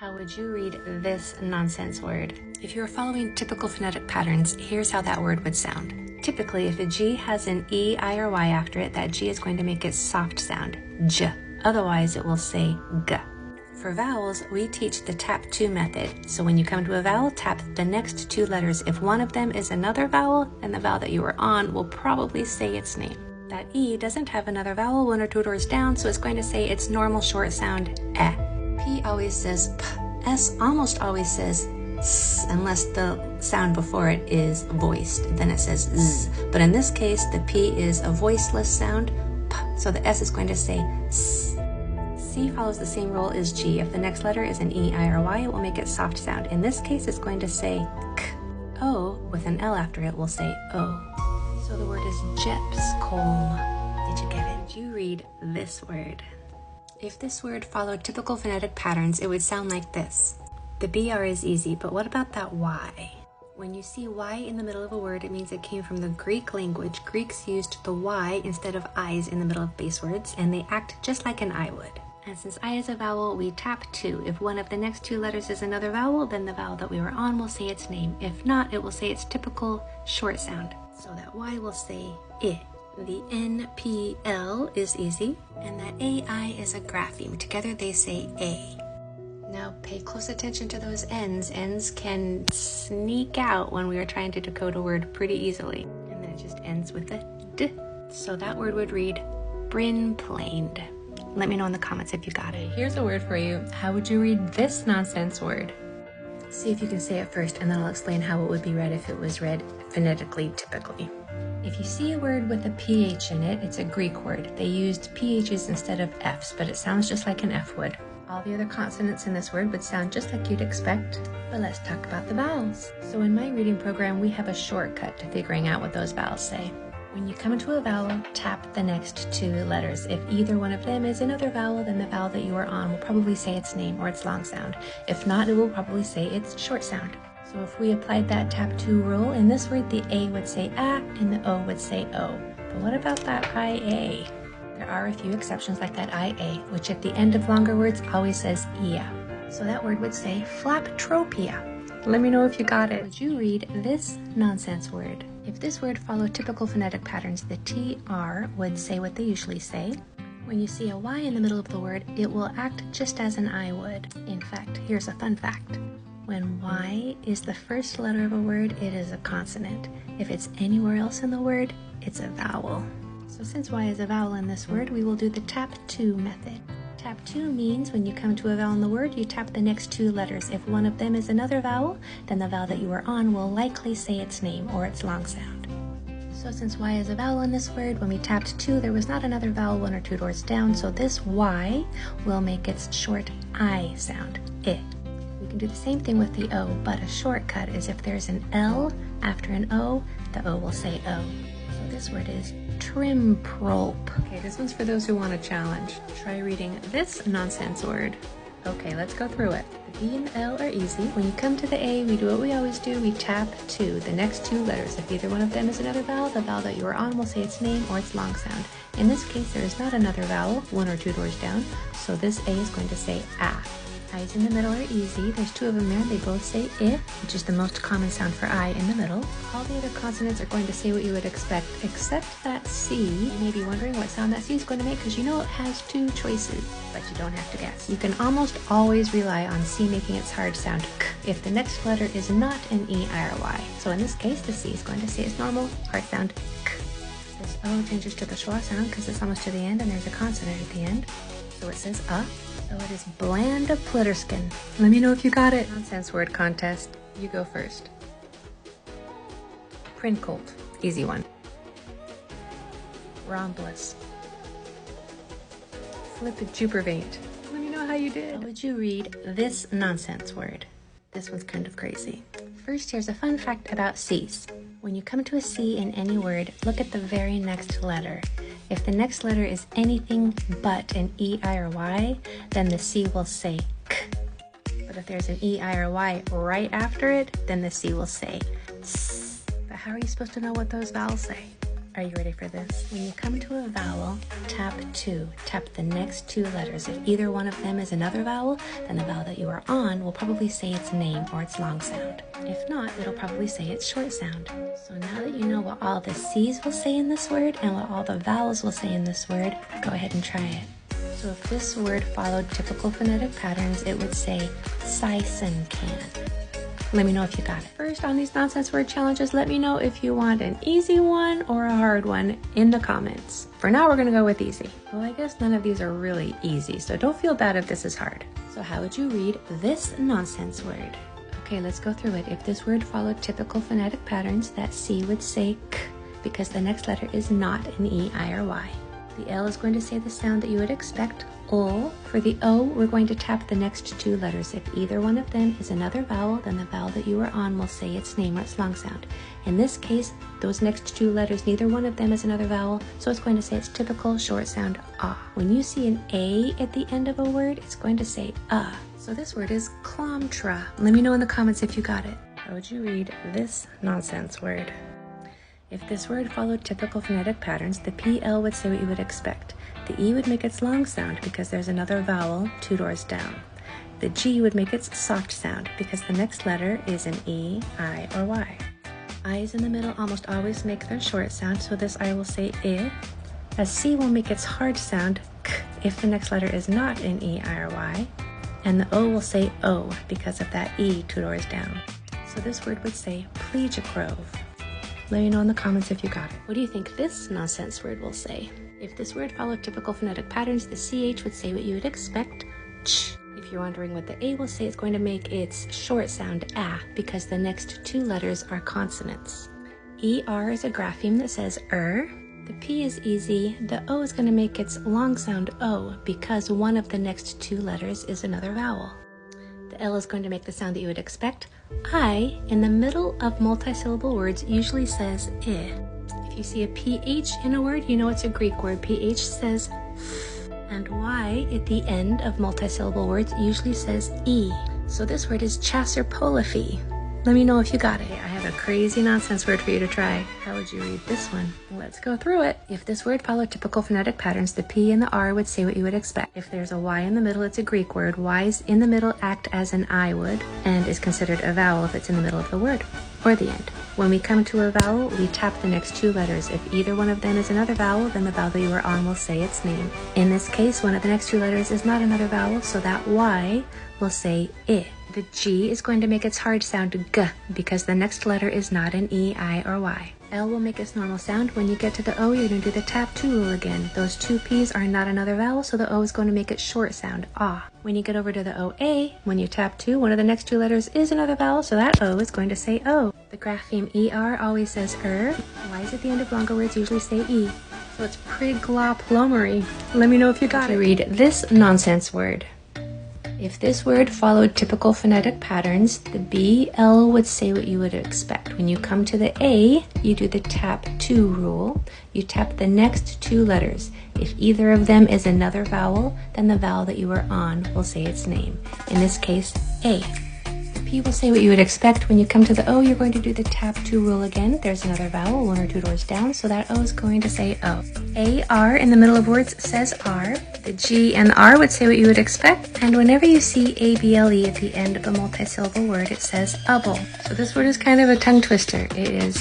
How would you read this nonsense word? If you were following typical phonetic patterns, here's how that word would sound. Typically, if a G has an E, I, or Y after it, that G is going to make its soft sound, J. Otherwise, it will say G. For vowels, we teach the tap 2 method. So when you come to a vowel, tap the next 2 letters. If one of them is another vowel, then the vowel that you were on will probably say its name. That E doesn't have another vowel 1 or 2 doors down, so it's going to say its normal short sound, eh. P always says p. S almost always says s, unless the sound before it is voiced. Then it says z. But in this case, the P is a voiceless sound, p, so the S is going to say s. C follows the same rule as G. If the next letter is an E, I, or Y, it will make it soft sound. In this case, it's going to say k. O, with an L after it, will say O. So the word is Jepscolm. Did you get it? Did you read this word? If this word followed typical phonetic patterns, it would sound like this. The BR is easy, but what about that Y? When you see Y in the middle of a word, it means it came from the Greek language. Greeks used the Y instead of I's in the middle of base words, and they act just like an I would. And since I is a vowel, we tap 2. If one of the next 2 letters is another vowel, then the vowel that we were on will say its name. If not, it will say its typical short sound. So that Y will say I. The NPL is easy, and that AI is a grapheme. Together they say A. Now pay close attention to those N's. N's can sneak out when we are trying to decode a word pretty easily. And then it just ends with a D. So that word would read brinplaned. Let me know in the comments if you got it. Here's a word for you. How would you read this nonsense word? See if you can say it first, and then I'll explain how it would be read if it was read phonetically typically. If you see a word with a PH in it, it's a Greek word. They used PHs instead of Fs, but it sounds just like an F would. All the other consonants in this word would sound just like you'd expect. But let's talk about the vowels. So in my reading program, we have a shortcut to figuring out what those vowels say. When you come into a vowel, tap the next 2 letters. If either one of them is another vowel, then the vowel that you are on will probably say its name or its long sound. If not, it will probably say its short sound. So if we applied that tap 2 rule, in this word the A would say A and the O would say O. But what about that IA? There are a few exceptions like that IA, which at the end of longer words always says IA. So that word would say flaptropia. Let me know if you got it. Would you read this nonsense word? If this word followed typical phonetic patterns, the TR would say what they usually say. When you see a Y in the middle of the word, it will act just as an I would. In fact, here's a fun fact. When Y is the first letter of a word, it is a consonant. If it's anywhere else in the word, it's a vowel. So since Y is a vowel in this word, we will do the tap 2 method. Tap 2 means when you come to a vowel in the word, you tap the next 2 letters. If one of them is another vowel, then the vowel that you are on will likely say its name or its long sound. So since Y is a vowel in this word, when we tapped 2, there was not another vowel 1 or 2 doors down, so this Y will make its short I sound, I. We can do the same thing with the O, but a shortcut is if there's an L after an O, the O will say O. So this word is trimprolp. Okay, this one's for those who want a challenge. Try reading this nonsense word. Okay, let's go through it. The B and the L are easy. When you come to the A, we do what we always do. We tap 2, the next 2 letters. If either one of them is another vowel, the vowel that you are on will say its name or its long sound. In this case, there is not another vowel 1 or 2 doors down, so this A is going to say A. I's in the middle are easy. There's 2 of them there. They both say I, which is the most common sound for I in the middle. All the other consonants are going to say what you would expect, except that C. You may be wondering what sound that C is going to make because you know it has 2 choices, but you don't have to guess. You can almost always rely on C making its hard sound K if the next letter is not an E, I, or Y. So in this case, the C is going to say its normal hard sound K. This O changes to the short sound because it's almost to the end and there's a consonant at the end. So it says So it is bland plitterskin. Let me know if you got it. Nonsense word contest. You go first. Princolt. Easy one. Rhombus. Flipperjupervate. Let me know how you did. How would you read this nonsense word? This one's kind of crazy. First, here's a fun fact about C's. When you come to a C in any word, look at the very next letter. If the next letter is anything but an E, I, or Y, then the C will say K. But if there's an E, I, or Y right after it, then the C will say S. But how are you supposed to know what those vowels say? Are you ready for this? When you come to a vowel, tap 2. Tap the next 2 letters. If either one of them is another vowel, then the vowel that you are on will probably say its name or its long sound. If not, it'll probably say its short sound. So now that you know what all the C's will say in this word and what all the vowels will say in this word, go ahead and try it. So if this word followed typical phonetic patterns, it would say Sison can. Let me know if you got it. First, on these nonsense word challenges, let me know if you want an easy one or a hard one in the comments. For now, we're gonna go with easy. Well, I guess none of these are really easy, so don't feel bad if this is hard. So how would you read this nonsense word? Okay, let's go through it. If this word followed typical phonetic patterns, that C would say K because the next letter is not an E, I, or Y. The L is going to say the sound that you would expect, O. For the O, we're going to tap the next 2 letters. If either one of them is another vowel, then the vowel that you are on will say its name or its long sound. In this case, those next 2 letters, neither one of them is another vowel, so it's going to say its typical short sound, ah. When you see an A at the end of a word, it's going to say So this word is clomtra. Let me know in the comments if you got it. How would you read this nonsense word? If this word followed typical phonetic patterns, the PL would say what you would expect. The E would make its long sound because there's another vowel 2 doors down. The G would make its soft sound because the next letter is an E, I, or Y. I's in the middle almost always make their short sound, so this I will say I. As C will make its hard sound K if the next letter is not an E, I, or Y. And the O will say O because of that E 2 doors down. So this word would say plegiocrove. Let me know in the comments if you got it. What do you think this nonsense word will say? If this word followed typical phonetic patterns, the CH would say what you would expect, ch. If you're wondering what the A will say, it's going to make its short sound ah because the next 2 letters are consonants. ER is a grapheme that says The P is easy. The O is going to make its long sound O because one of the next 2 letters is another vowel. The L is going to make the sound that you would expect. I, in the middle of multisyllable words, usually says I. If you see a PH in a word, you know it's a Greek word. PH says f, and Y at the end of multisyllable words usually says E. So this word is chasserpoliphy. Let me know if you got it. I have a crazy nonsense word for you to try. How would you read this one? Let's go through it. If this word followed typical phonetic patterns, the P and the R would say what you would expect. If there's a Y in the middle, it's a Greek word. Y's in the middle act as an I would, and is considered a vowel if it's in the middle of the word, or the end. When we come to a vowel, we tap the next 2 letters. If either one of them is another vowel, then the vowel that you are on will say its name. In this case, one of the next 2 letters is not another vowel, so that Y will say I. The G is going to make its hard sound G because the next letter is not an E, I, or Y. L will make its normal sound. When you get to the O, you're going to do the tap 2 rule again. Those 2 P's are not another vowel, so the O is going to make its short sound, ah. When you get over to the OA, when you tap 2, one of the next 2 letters is another vowel, so that O is going to say O. The grapheme ER always says Y's at the end of longer words usually say E. So it's prigloplomery. Let me know if you got it. Read this nonsense word. If this word followed typical phonetic patterns, the BL would say what you would expect. When you come to the A, you do the tap 2 rule. You tap the next 2 letters. If either of them is another vowel, then the vowel that you are on will say its name. In this case, A. The P will say what you would expect. When you come to the O, you're going to do the tap 2 rule again. There's another vowel 1 or 2 doors down, so that O is going to say O. AR in the middle of words says R. The G and the R would say what you would expect. And whenever you see ABLE at the end of a multisyllable word, it says ubble. So this word is kind of a tongue twister. It is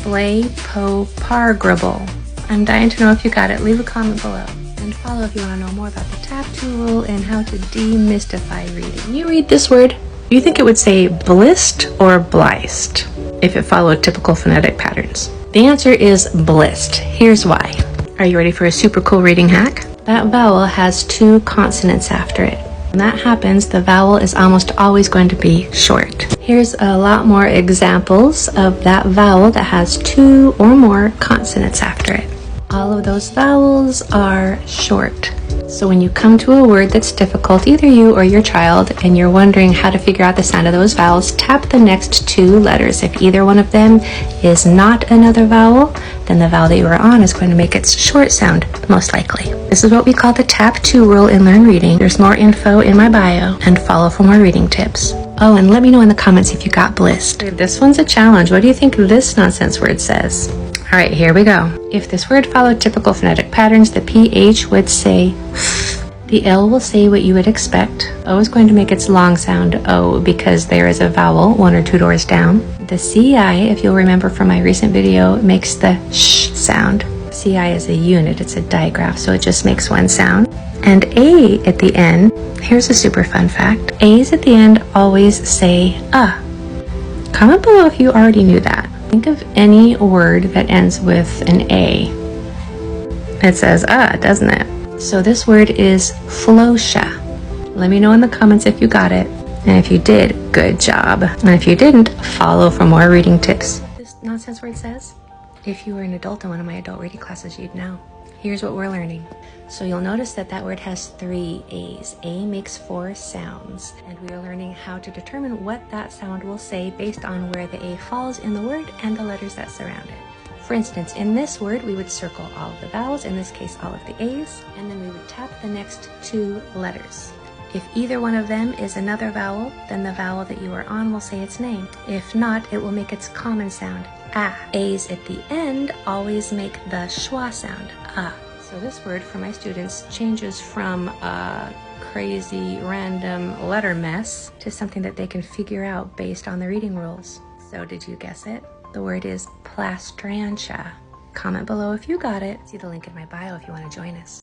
blapopargrable. I'm dying to know if you got it. Leave a comment below. And follow if you want to know more about the tap 2 rule and how to demystify reading. You read this word. Do you think it would say blist or blist if it followed typical phonetic patterns? The answer is blist. Here's why. Are you ready for a super cool reading hack? That vowel has 2 consonants after it. When that happens, the vowel is almost always going to be short. Here's a lot more examples of that vowel that has 2 or more consonants after it. All of those vowels are short. So when you come to a word that's difficult, either you or your child, and you're wondering how to figure out the sound of those vowels, tap the next 2 letters. If either one of them is not another vowel, then the vowel that you are on is going to make its short sound, most likely. This is what we call the tap 2 rule in Learn Reading. There's more info in my bio, and follow for more reading tips. Oh, and let me know in the comments if you got blist. This one's a challenge. What do you think this nonsense word says? All right, here we go. If this word followed typical phonetic patterns, the PH would say f. The L will say what you would expect. O is going to make its long sound O because there is a vowel 1 or 2 doors down. The CI, if you'll remember from my recent video, makes the sh sound. CI is a unit, it's a digraph, so it just makes one sound. And A at the end, here's a super fun fact. A's at the end always say Comment below if you already knew that. Think of any word that ends with an A. It says doesn't it? So this word is flosha. Let me know in the comments if you got it. And if you did, good job. And if you didn't, follow for more reading tips. This nonsense word says, if you were an adult in one of my adult reading classes, you'd know. Here's what we're learning. So you'll notice that that word has 3 A's. A makes 4 sounds, and we are learning how to determine what that sound will say based on where the A falls in the word and the letters that surround it. For instance, in this word, we would circle all of the vowels, in this case all of the A's, and then we would tap the next 2 letters. If either one of them is another vowel, then the vowel that you are on will say its name. If not, it will make its common sound, ah. A's at the end always make the schwa sound, ah. So this word for my students changes from a crazy random letter mess to something that they can figure out based on the reading rules. So did you guess it? The word is plastrantia. Comment below if you got it. See the link in my bio if you want to join us.